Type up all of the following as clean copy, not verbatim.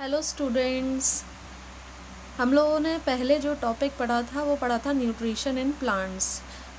Hello students. हम लोगों ने पहले जो टॉपिक पढ़ा था वो पढ़ा था nutrition in plants.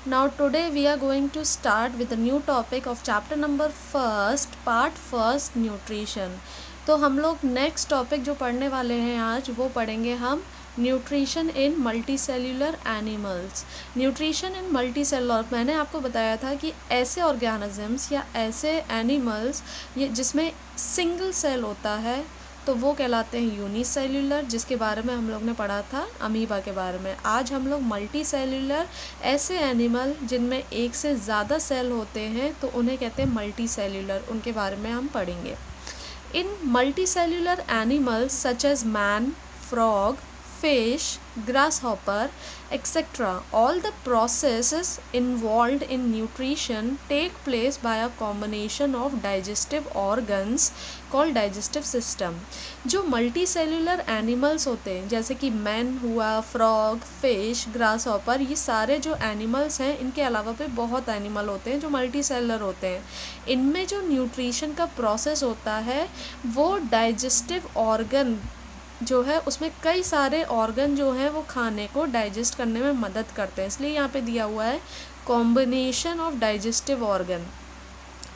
Now today we are going to start with the new topic of chapter number first, part first, nutrition. तो हम लोग नेक्स्ट टॉपिक जो पढ़ने वाले हैं आज वो पढ़ेंगे हम nutrition in multicellular animals. Nutrition in multicellular, मैंने आपको बताया था कि ऐसे ऑर्गेनिजम्स या ऐसे एनिमल्स ये जिसमें सिंगल सेल होता है तो वो कहलाते हैं यूनिसेल्यूलर, जिसके बारे में हम लोग ने पढ़ा था अमीबा के बारे में। आज हम लोग मल्टी सेल्यूलर, ऐसे एनिमल जिनमें एक से ज़्यादा सेल होते हैं तो उन्हें कहते हैं मल्टी सेल्यूलर, उनके बारे में हम पढ़ेंगे। In multicellular animals such as man, frog, fish, grasshopper, etc. All the processes involved in nutrition take place by a combination of digestive organs called digestive system. जो मल्टी सेल्यूलर एनिमल्स होते हैं जैसे कि man हुआ, frog, fish, grasshopper, ये सारे जो animals हैं, इनके अलावा भी बहुत एनिमल होते हैं जो मल्टी सेल्यूलर होते हैं। इनमें जो न्यूट्रिशन का प्रोसेस होता है वो डाइजेस्टिव ऑर्गन जो है उसमें कई सारे ऑर्गन जो हैं वो खाने को डाइजेस्ट करने में मदद करते हैं, इसलिए यहाँ पे दिया हुआ है कॉम्बिनेशन ऑफ डाइजेस्टिव ऑर्गन।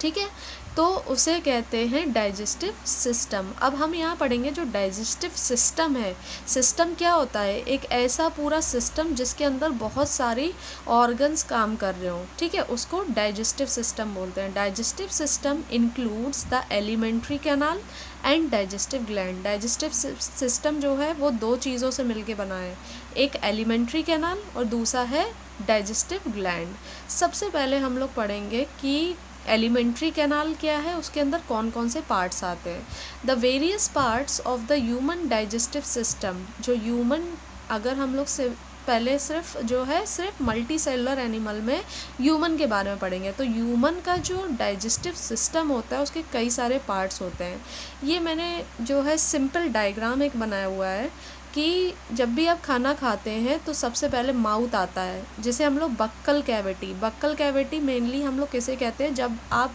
ठीक है, तो उसे कहते हैं डाइजेस्टिव सिस्टम। अब हम यहाँ पढ़ेंगे जो डाइजेस्टिव सिस्टम है। सिस्टम क्या होता है? एक ऐसा पूरा सिस्टम जिसके अंदर बहुत सारी ऑर्गन्स काम कर रहे हों, ठीक है, उसको डाइजेस्टिव सिस्टम बोलते हैं। Digestive system includes the alimentary canal and digestive gland. Digestive system जो है वो दो चीज़ों से मिलके बना है, एक एलिमेंट्री कैनाल और दूसरा है डाइजेस्टिव ग्लैंड। सबसे पहले हम लोग पढ़ेंगे कि एलिमेंट्री कैनाल क्या है, उसके अंदर कौन कौन से पार्ट्स आते हैं। The various parts of the human digestive system, जो ह्यूमन, अगर हम लोग से पहले सिर्फ मल्टी सेलुलर एनिमल में ह्यूमन के बारे में पढ़ेंगे, तो ह्यूमन का जो डाइजेस्टिव सिस्टम होता है उसके कई सारे पार्ट्स होते हैं। ये मैंने जो है सिंपल डायग्राम एक बनाया हुआ है कि जब भी आप खाना खाते हैं तो सबसे पहले माउथ आता है, जिसे हम लोग buccal cavity, buccal cavity mainly हम लोग किसे कहते हैं, जब आप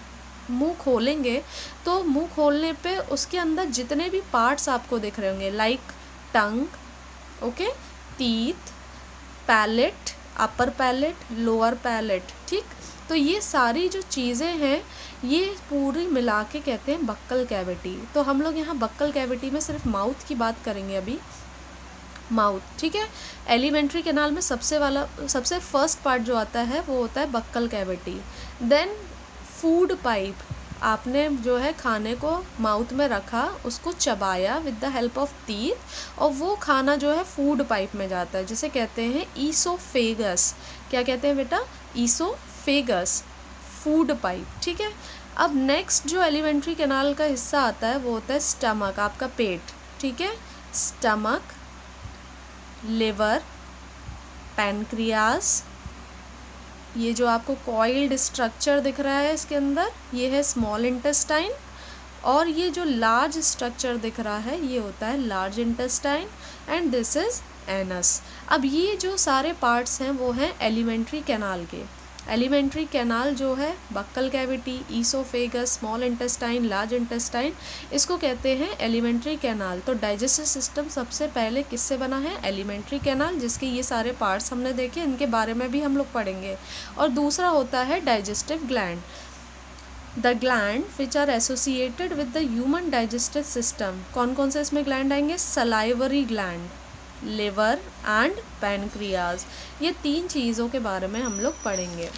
मुंह खोलेंगे तो मुंह खोलने पे उसके अंदर जितने भी पार्ट्स आपको दिख रहे होंगे, like tongue, okay, teeth, palate, upper palate, lower palate, ठीक, तो ये सारी जो चीज़ें हैं ये पूरी मिला के कहते हैं बक्कल कैविटी। तो हम लोग यहाँ बक्कल कैविटी में सिर्फ माउथ की बात करेंगे अभी, माउथ, ठीक है। एलिमेंट्री कैनाल में सबसे फर्स्ट पार्ट जो आता है वो होता है buccal cavity. Then food pipe, आपने जो है खाने को माउथ में रखा, उसको चबाया with the help of teeth, और वो खाना जो है फूड पाइप में जाता है, जिसे कहते हैं ईसोफेगस। क्या कहते हैं बेटा? ईसोफेगस, फूड पाइप, ठीक है। अब नेक्स्ट जो एलिमेंट्री कैनाल का हिस्सा आता है वो होता है स्टमक, आपका पेट, ठीक है। स्टमक, लिवर, पैनक्रियाज, ये जो आपको कॉइल्ड स्ट्रक्चर दिख रहा है इसके अंदर, ये है स्मॉल इंटेस्टाइन, और ये जो लार्ज स्ट्रक्चर दिख रहा है ये होता है large intestine, and this is anus. अब ये जो सारे पार्ट्स हैं वो हैं एलिमेंट्री कैनाल के। एलिमेंट्री कैनाल जो है buccal cavity, oesophagus, small intestine, large intestine, इसको कहते हैं एलिमेंट्री कैनाल। तो डाइजेस्टिव सिस्टम सबसे पहले किससे बना है? एलिमेंट्री कैनाल, जिसके ये सारे पार्ट्स हमने देखे, इनके बारे में भी हम लोग पढ़ेंगे। और दूसरा होता है digestive gland. The gland which are associated with the human digestive system, कौन कौन से इसमें ग्लैंड आएंगे? Salivary gland, liver and pancreas. ये तीन चीज़ों के बारे में हम लोग पढ़ेंगे।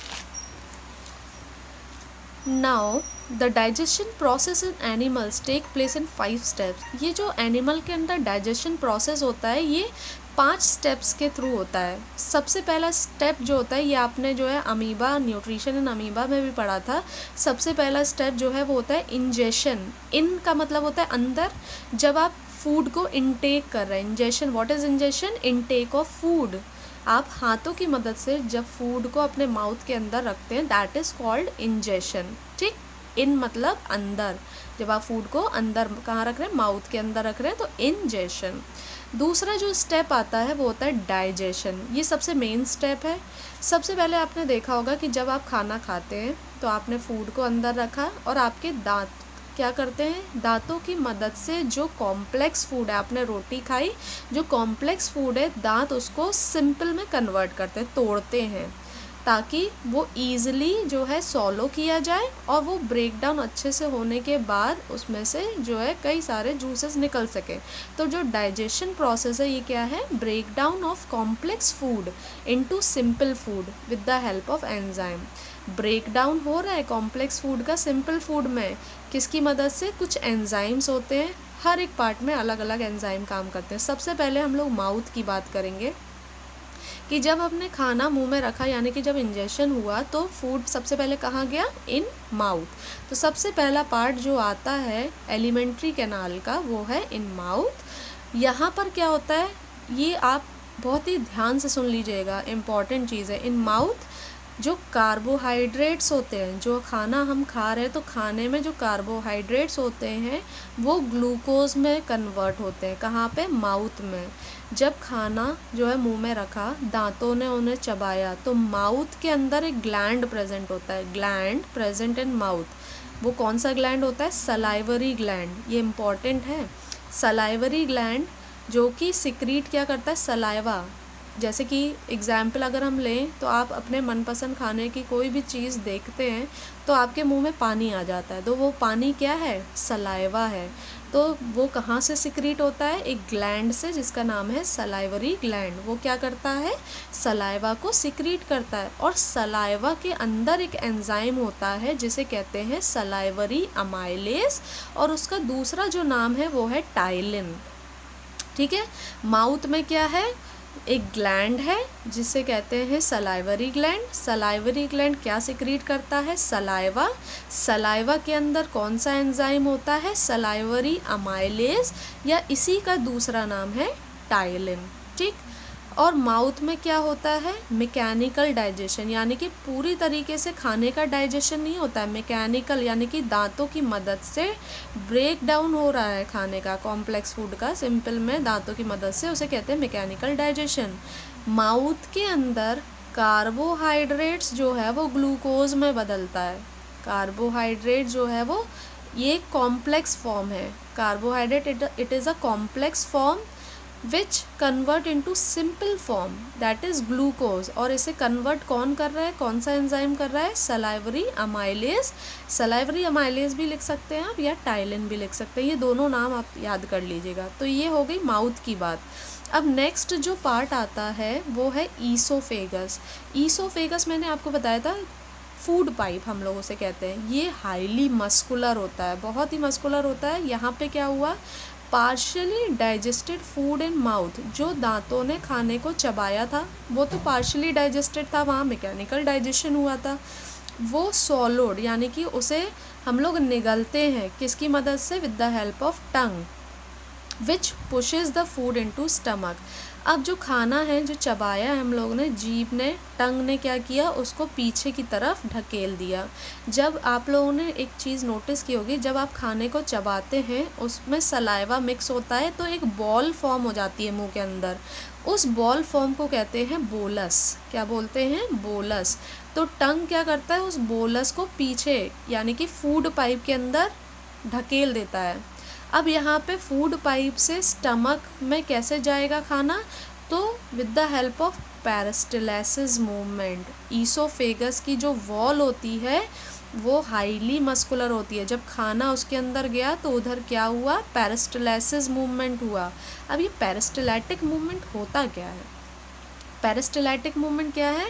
Now the digestion process in animals take place in 5 steps. ये जो एनिमल के अंदर डाइजेशन प्रोसेस होता है ये 5 स्टेप्स के थ्रू होता है। सबसे पहला स्टेप जो होता है, ये आपने जो है अमीबा, न्यूट्रिशन इन अमीबा में भी पढ़ा था। सबसे पहला स्टेप जो है वो होता है इंजेशन। इन का मतलब होता है अंदर, जब आप फूड को इनटेक कर रहे हैं। Ingestion, what is ingestion? Intake of food. आप हाथों की मदद से जब फूड को अपने माउथ के अंदर रखते हैं, दैट इज कॉल्ड इंजेशन, ठीक। इन मतलब अंदर, जब आप फूड को अंदर कहाँ रख रहे हैं? माउथ के अंदर रख रहे हैं, तो इंजेशन। दूसरा जो स्टेप आता है वो होता है डाइजेशन। ये सबसे मेन स्टेप है। सबसे पहले आपने देखा होगा कि जब आप खाना खाते हैं तो आपने फूड को अंदर रखा और आपके दांत क्या करते हैं, दांतों की मदद से जो कॉम्प्लेक्स फूड है, आपने रोटी खाई, जो कॉम्प्लेक्स फूड है दांत उसको सिंपल में कन्वर्ट करते हैं, तोड़ते हैं, ताकि वो ईज़िली जो है सॉलो किया जाए और वो ब्रेक डाउन अच्छे से होने के बाद उसमें से जो है कई सारे जूसेस निकल सके। तो जो डाइजेशन प्रोसेस है ये क्या है, break down of complex food into simple food with the help of enzyme. Break down हो रहा है कॉम्प्लेक्स फूड का सिंपल फूड में, किसकी मदद से, कुछ एंजाइम्स होते हैं, हर एक पार्ट में अलग अलग एंजाइम काम करते हैं। सबसे पहले हम लोग माउथ की बात करेंगे कि जब हमने खाना मुंह में रखा, यानी कि जब इंजेक्शन हुआ, तो फूड सबसे पहले कहाँ गया, इन माउथ। तो सबसे पहला पार्ट जो आता है एलिमेंट्री कैनाल का वो है इन माउथ। यहाँ पर क्या होता है, ये आप बहुत ही ध्यान से सुन लीजिएगा, इम्पॉर्टेंट चीज़ है। इन माउथ जो कार्बोहाइड्रेट्स होते हैं, जो खाना हम खा रहे हैं तो खाने में जो कार्बोहाइड्रेट्स होते हैं वो ग्लूकोज में कन्वर्ट होते हैं। कहाँ पे, माउथ में। जब खाना जो है मुंह में रखा, दांतों ने उन्हें चबाया, तो माउथ के अंदर एक ग्लैंड प्रेजेंट होता है, ग्लैंड प्रेजेंट इन माउथ। वो कौन सा ग्लैंड होता है, सलाइवरी ग्लैंड। ये इम्पॉर्टेंट है। सलाइवरी ग्लैंड जो कि सिक्रीट क्या करता है, सलाइवा। जैसे कि एग्जाम्पल अगर हम लें तो आप अपने मनपसंद खाने की कोई भी चीज़ देखते हैं तो आपके मुंह में पानी आ जाता है, तो वो पानी क्या है, सलाइवा है। तो वो कहाँ से सिक्रीट होता है, एक ग्लैंड से जिसका नाम है सलाइवरी ग्लैंड। वो क्या करता है, सलाइवा को सिक्रीट करता है। और सलाइवा के अंदर एक एंजाइम होता है जिसे कहते हैं सलाइवरी अमाइलेज, और उसका दूसरा जो नाम है वो है टाइलिन। ठीक है। माउथ में क्या है, एक ग्लैंड है जिसे कहते हैं सलाइवरी ग्लैंड। सलाइवरी ग्लैंड क्या सिक्रीट करता है, सलाइवा। सलाइवा के अंदर कौन सा एंजाइम होता है, सलाइवरी अमाइलेज, या इसी का दूसरा नाम है टाइलिन। ठीक। और माउथ में क्या होता है, मैकेनिकल डाइजेशन, यानी कि पूरी तरीके से खाने का डाइजेशन नहीं होता है, मैकेनिकल, यानी कि दांतों की मदद से ब्रेक डाउन हो रहा है खाने का, कॉम्प्लेक्स फूड का, सिंपल में दांतों की मदद से, उसे कहते हैं मैकेनिकल डाइजेशन। माउथ के अंदर कार्बोहाइड्रेट्स जो है वो ग्लूकोज में बदलता है। कार्बोहाइड्रेट जो है वो ये कॉम्प्लेक्स फॉर्म है, carbohydrate it is a complex form which convert into simple form that is glucose। और इसे कन्वर्ट कौन कर रहा है, कौन सा एंजाइम कर रहा है, सलाइवरी अमाइलेज। सलाइवरी अमाइलेज भी लिख सकते हैं आप, या टाइलिन भी लिख सकते हैं, ये दोनों नाम आप याद कर लीजिएगा। तो ये हो गई माउथ की बात। अब नेक्स्ट जो पार्ट आता है वो है ईसोफेगस। ईसोफेगस मैंने आपको बताया था फूड पाइप हम लोग उसे कहते हैं। ये हाईली मस्कुलर होता है, बहुत ही मस्कुलर होता है। यहाँ पे क्या हुआ, partially digested food in mouth, जो दांतों ने खाने को चबाया था वो तो पार्शियली डाइजेस्टेड था, वहाँ मैकेनिकल डाइजेशन हुआ था। वो सॉलोड, यानी कि उसे हम लोग निगलते हैं किसकी मदद से, with the help of tongue which pushes the food into stomach. अब जो खाना है जो चबाया है हम लोग ने, जीभ ने, टंग ने क्या किया, उसको पीछे की तरफ ढकेल दिया। जब आप लोगों ने एक चीज़ नोटिस की होगी, जब आप खाने को चबाते हैं उसमें सलाइवा मिक्स होता है तो एक बॉल फॉर्म हो जाती है मुंह के अंदर। उस बॉल फॉर्म को कहते हैं बोलस। क्या बोलते हैं, बोलस। तो टंग क्या करता है, उस बोलस को पीछे यानी कि फूड पाइप के अंदर ढकेल देता है। अब यहाँ पे फूड पाइप से स्टमक में कैसे जाएगा खाना, तो with the help of peristalsis movement. Oesophagus की जो वॉल होती है वो हाईली मस्कुलर होती है। जब खाना उसके अंदर गया तो उधर क्या हुआ, पेरिस्टालसिस मूवमेंट हुआ। अब ये पेरिस्टालटिक मूवमेंट होता क्या है, पेरिस्टालटिक मूवमेंट क्या है,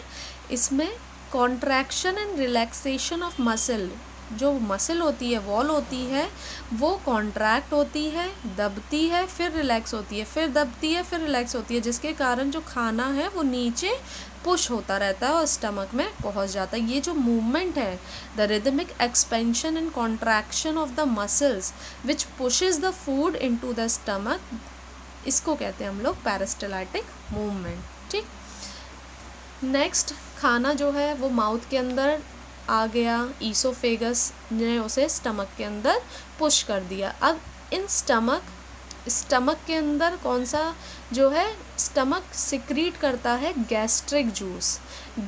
इसमें contraction and relaxation of muscle. जो मसल होती है, वॉल होती है, वो कॉन्ट्रैक्ट होती है, दबती है, फिर रिलैक्स होती है, फिर दबती है, फिर रिलैक्स होती है, जिसके कारण जो खाना है वो नीचे पुश होता रहता है और स्टमक में पहुंच जाता है। ये जो मूवमेंट है, the rhythmic expansion and contraction of the muscles which pushes the food into the stomach, इसको कहते हैं हम लोग पेरिस्टालटिक मूवमेंट। ठीक। नेक्स्ट, खाना जो है वो माउथ के अंदर आ गया, ईसोफेगस ने उसे स्टमक के अंदर पुश कर दिया। अब इन स्टमक के अंदर कौन सा जो है, स्टमक सिक्रीट करता है गैस्ट्रिक जूस।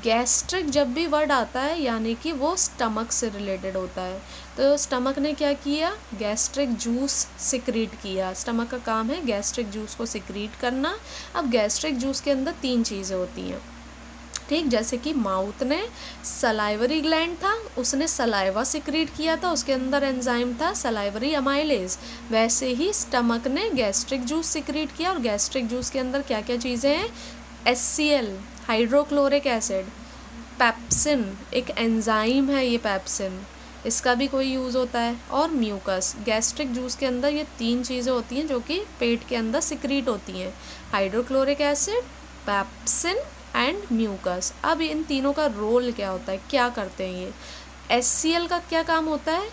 गैस्ट्रिक जब भी वर्ड आता है यानी कि वो स्टमक से रिलेटेड होता है। तो तो स्टमक ने क्या किया, गैस्ट्रिक जूस सिक्रीट किया। स्टमक का काम है गैस्ट्रिक जूस को सिक्रीट करना। अब गैस्ट्रिक जूस के अंदर 3 चीज़ें होती हैं, ठीक, जैसे कि माउथ ने सलाइवरी ग्लैंड था, उसने सलाइवा सिक्रीट किया था, उसके अंदर एंजाइम था सलाइवरी अमाइलेज। वैसे ही स्टमक ने गैस्ट्रिक जूस सिक्रीट किया, और गैस्ट्रिक जूस के अंदर क्या क्या चीज़ें हैं, HCl हाइड्रोक्लोरिक एसिड, पेप्सिन एक एंजाइम है, ये पेप्सिन इसका भी कोई यूज़ होता है, और म्यूकस। गैस्ट्रिक जूस के अंदर ये 3 चीज़ें होती हैं जो कि पेट के अंदर सिक्रीट होती हैं, hydrochloric acid, pepsin and mucus. अब इन तीनों का रोल क्या होता है, क्या करते हैं ये। HCl का क्या काम होता है,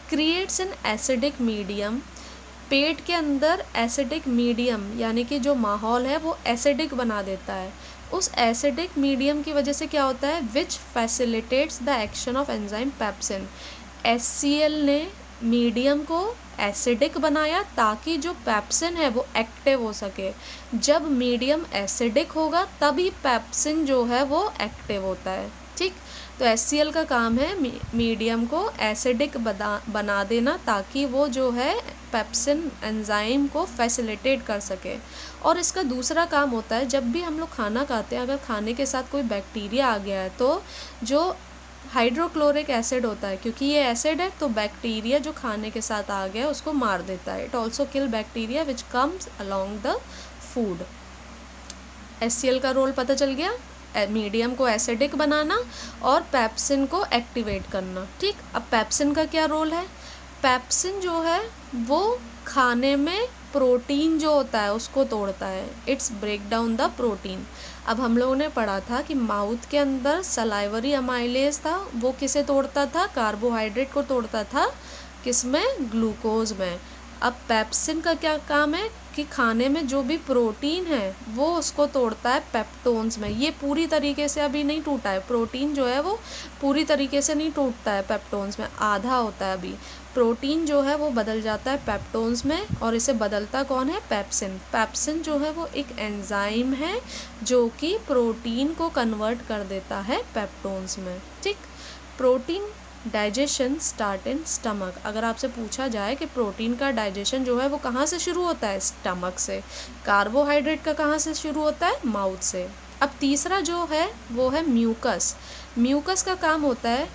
क्रिएट्स एन एसिडिक मीडियम। पेट के अंदर एसिडिक मीडियम यानी कि जो माहौल है वो एसिडिक बना देता है। उस एसिडिक मीडियम की वजह से क्या होता है, which facilitates the action of enzyme pepsin. HCl ने मीडियम को एसिडिक बनाया ताकि जो पेप्सिन है वो एक्टिव हो सके। जब मीडियम एसिडिक होगा तभी पेप्सिन जो है वो एक्टिव होता है, ठीक। तो HCl का काम है मीडियम को एसिडिक बना देना ताकि वो जो है पेप्सिन एंजाइम को फैसिलिटेट कर सके। और इसका दूसरा काम होता है, जब भी हम लोग खाना खाते हैं, अगर खाने के साथ कोई बैक्टीरिया आ गया है तो जो हाइड्रोक्लोरिक एसिड होता है, क्योंकि ये एसिड है तो बैक्टीरिया जो खाने के साथ आ गया उसको मार देता है। It also kill bacteria which comes along the food. HCl का रोल पता चल गया, मीडियम को एसिडिक बनाना और पेप्सिन को एक्टिवेट करना, ठीक। अब पेप्सिन का क्या रोल है, पेप्सिन जो है वो खाने में प्रोटीन जो होता है उसको तोड़ता है, it's break down the protein. अब हम लोगों ने पढ़ा था कि माउथ के अंदर सलाइवरी अमाइलेज था, वो किसे तोड़ता था, कार्बोहाइड्रेट को तोड़ता था, किसमें, ग्लूकोज में। अब पेप्सिन का क्या काम है कि खाने में जो भी प्रोटीन है वो उसको तोड़ता है पेप्टोन्स में। ये पूरी तरीके से अभी नहीं टूटा है, प्रोटीन जो है वो पूरी तरीके से नहीं टूटता है पेप्टोन्स में, आधा होता है अभी। प्रोटीन जो है वो बदल जाता है पेप्टोन्स में, और इसे बदलता कौन है, पेप्सिन। पेप्सिन जो है वो एक एंजाइम है जो कि प्रोटीन को कन्वर्ट कर देता है पेप्टोन्स में, ठीक। Protein digestion start in stomach. अगर आपसे पूछा जाए कि प्रोटीन का डाइजेशन जो है वो कहाँ से शुरू होता है, स्टमक से। कार्बोहाइड्रेट का कहाँ से शुरू होता है, माउथ से। अब तीसरा जो है वो है म्यूकस। म्यूकस का काम होता है,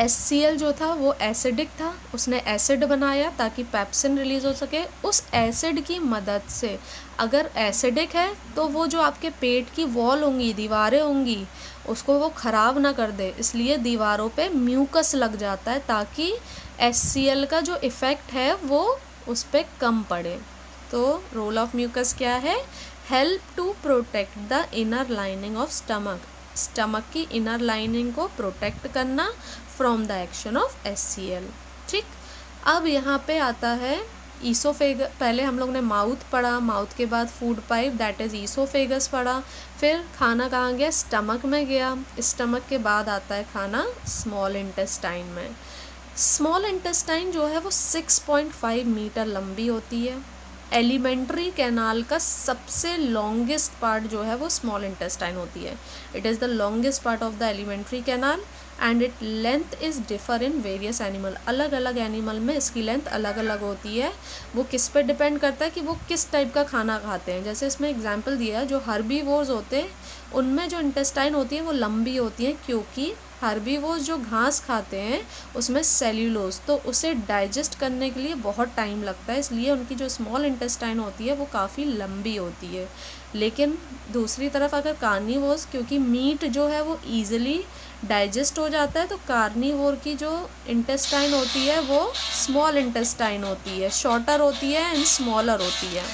HCl जो था वो एसिडिक था, उसने एसिड बनाया ताकि पेप्सिन रिलीज़ हो सके। उस एसिड की मदद से, अगर एसिडिक है तो वो जो आपके पेट की वॉल होंगी, दीवारें होंगी, उसको वो ख़राब ना कर दे, इसलिए दीवारों पे म्यूकस लग जाता है ताकि HCl का जो इफ़ेक्ट है वो उस पर कम पड़े। तो रोल ऑफ म्यूकस क्या है, help to protect the inner lining of stomach. Stomach की इनर लाइनिंग को प्रोटेक्ट करना from the action of HCl, ठीक। अब यहाँ पे आता है ईसोफेगस। पहले हम लोग ने माउथ पढ़ा, माउथ के बाद food pipe that is oesophagus पढ़ा, फिर खाना कहाँ गया, स्टमक में गया। स्टमक के बाद आता है खाना स्मॉल इंटेस्टाइन में। स्मॉल इंटेस्टाइन जो है वो 6.5 मीटर लंबी होती है। एलिमेंट्री कैनाल का सबसे लॉन्गेस्ट पार्ट जो है वो स्मॉल इंटेस्टाइन होती है। It is the longest part of the alimentary canal and it length is differ in various animal. अलग अलग एनिमल में इसकी लेंथ अलग अलग होती है। वो किस पे डिपेंड करता है कि वो किस टाइप का खाना खाते हैं। जैसे इसमें एग्जांपल दिया है, जो हर्बीवोर्स होते हैं उनमें जो इंटेस्टाइन होती है वो लंबी होती है, क्योंकि हर्बीवोर्स जो घास खाते हैं उसमें सेल्यूलोज, तो उसे डाइजेस्ट करने के लिए बहुत टाइम लगता है, इसलिए उनकी जो स्मॉल इंटेस्टाइन होती है वो काफ़ी लंबी होती है। लेकिन दूसरी तरफ अगर कार्निवोर्स, क्योंकि मीट जो है वो ईजिली डाइजेस्ट हो जाता है, तो कार्निवोर की जो इंटेस्टाइन होती है वो स्मॉल इंटेस्टाइन होती है, शॉर्टर होती है एंड स्मॉलर होती है।